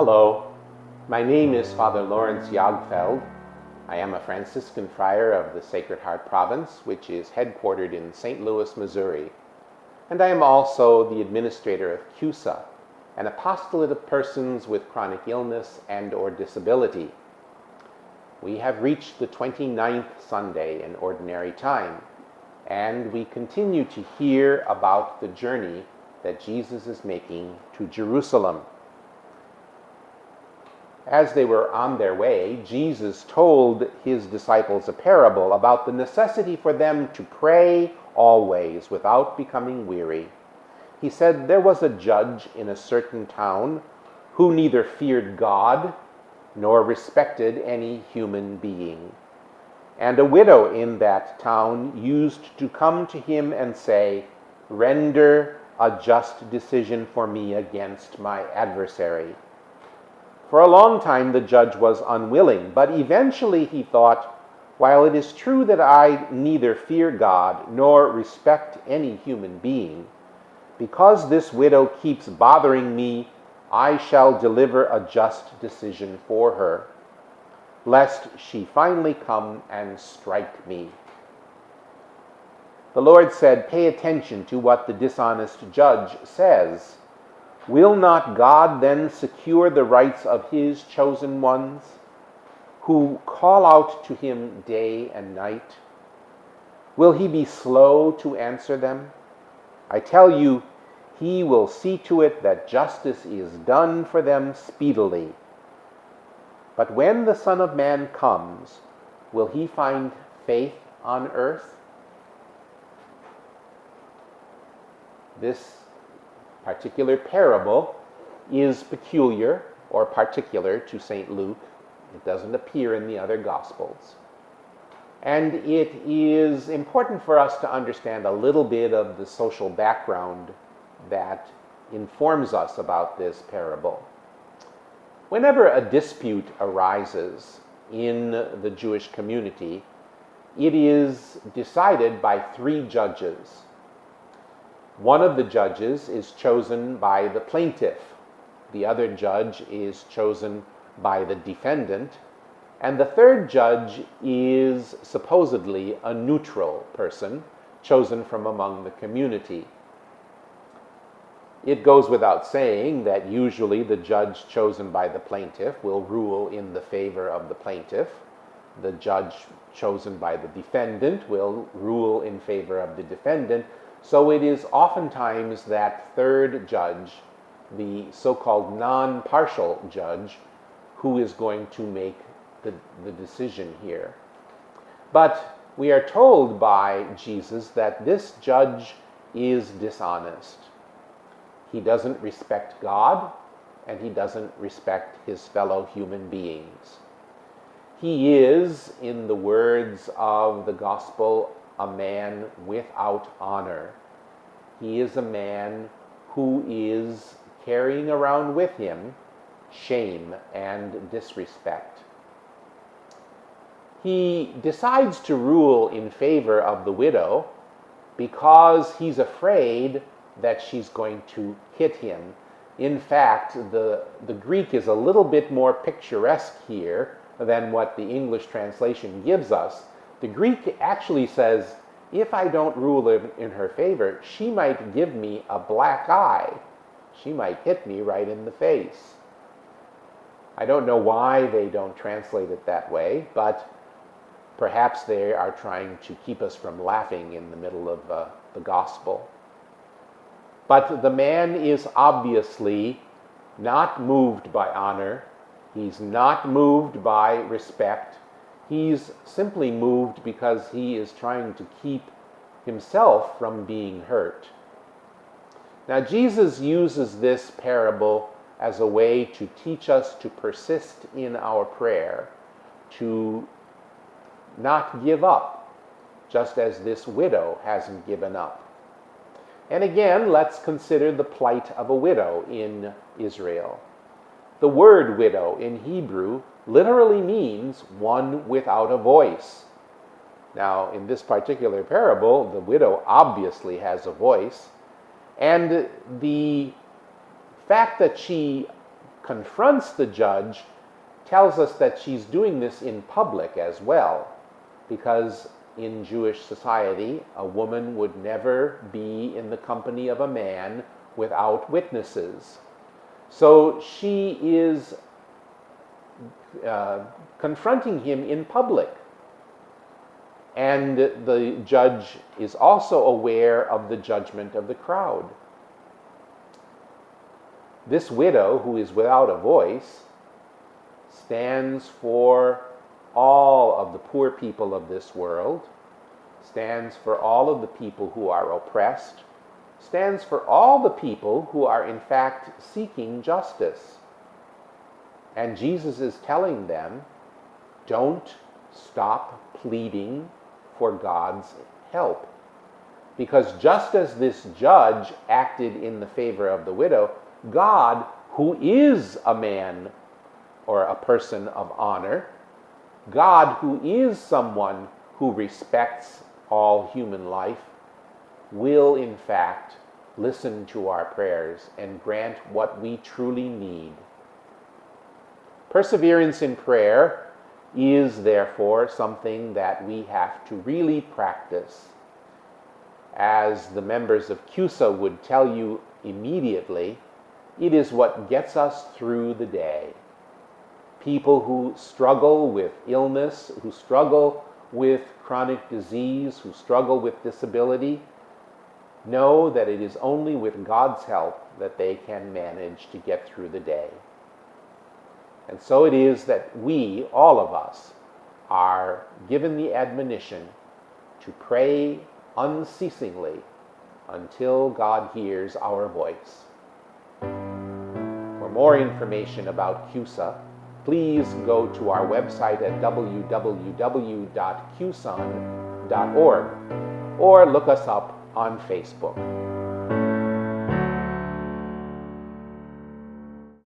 Hello, my name is Father Lawrence Jagfeld. I am a Franciscan friar of the Sacred Heart Province, which is headquartered in St. Louis, Missouri. And I am also the administrator of CUSA, an apostolate of persons with chronic illness and/or disability. We have reached the 29th Sunday in Ordinary Time, and we continue to hear about the journey that Jesus is making to Jerusalem. As they were on their way, Jesus told his disciples a parable about the necessity for them to pray always without becoming weary. He said, "There was a judge in a certain town who neither feared God nor respected any human being. And a widow in that town used to come to him and say, 'Render a just decision for me against my adversary.' For a long time the judge was unwilling, but eventually he thought, 'While it is true that I neither fear God nor respect any human being, because this widow keeps bothering me, I shall deliver a just decision for her, lest she finally come and strike me.' The Lord said, 'Pay attention to what the dishonest judge says. Will not God then secure the rights of his chosen ones, who call out to him day and night? Will he be slow to answer them? I tell you, he will see to it that justice is done for them speedily. But when the Son of Man comes, will he find faith on earth?'" This particular parable is peculiar or particular to St. Luke. It doesn't appear in the other Gospels. And it is important for us to understand a little bit of the social background that informs us about this parable. Whenever a dispute arises in the Jewish community, it is decided by three judges. One of the judges is chosen by the plaintiff, the other judge is chosen by the defendant, and the third judge is supposedly a neutral person chosen from among the community. It goes without saying that usually the judge chosen by the plaintiff will rule in the favor of the plaintiff. The judge chosen by the defendant will rule in favor of the defendant. So it is oftentimes that third judge, the so-called non-partial judge, who is going to make the decision here. But we are told by Jesus that this judge is dishonest. He doesn't respect God, and he doesn't respect his fellow human beings. He is, in the words of the gospel, a man without honor. He is a man who is carrying around with him shame and disrespect. He decides to rule in favor of the widow because he's afraid that she's going to hit him. In fact, the Greek is a little bit more picturesque here than what the English translation gives us. The Greek actually says, "If I don't rule in her favor, she might give me a black eye. She might hit me right in the face." I don't know why they don't translate it that way, but perhaps they are trying to keep us from laughing in the middle of the gospel. But the man is obviously not moved by honor. He's not moved by respect. He's simply moved because he is trying to keep himself from being hurt. Now, Jesus uses this parable as a way to teach us to persist in our prayer, to not give up, just as this widow hasn't given up. And again, let's consider the plight of a widow in Israel. The word widow in Hebrew literally means one without a voice. Now, in this particular parable, the widow obviously has a voice, and the fact that she confronts the judge tells us that she's doing this in public as well, because in Jewish society, a woman would never be in the company of a man without witnesses. So she is confronting him in public. And the judge is also aware of the judgment of the crowd. This widow, who is without a voice, stands for all of the poor people of this world, stands for all of the people who are oppressed, stands for all the people who are in fact seeking justice. And Jesus is telling them, don't stop pleading for God's help. Because just as this judge acted in the favor of the widow, God, who is a man or a person of honor, God, who is someone who respects all human life, will in fact listen to our prayers and grant what we truly need. Perseverance in prayer is therefore something that we have to really practice. As the members of CUSA would tell you immediately, it is what gets us through the day. People who struggle with illness, who struggle with chronic disease, who struggle with disability, know that it is only with God's help that they can manage to get through the day. And so it is that we, all of us, are given the admonition to pray unceasingly until God hears our voice. For more information about CUSA, please go to our website at www.qson.org or look us up on Facebook.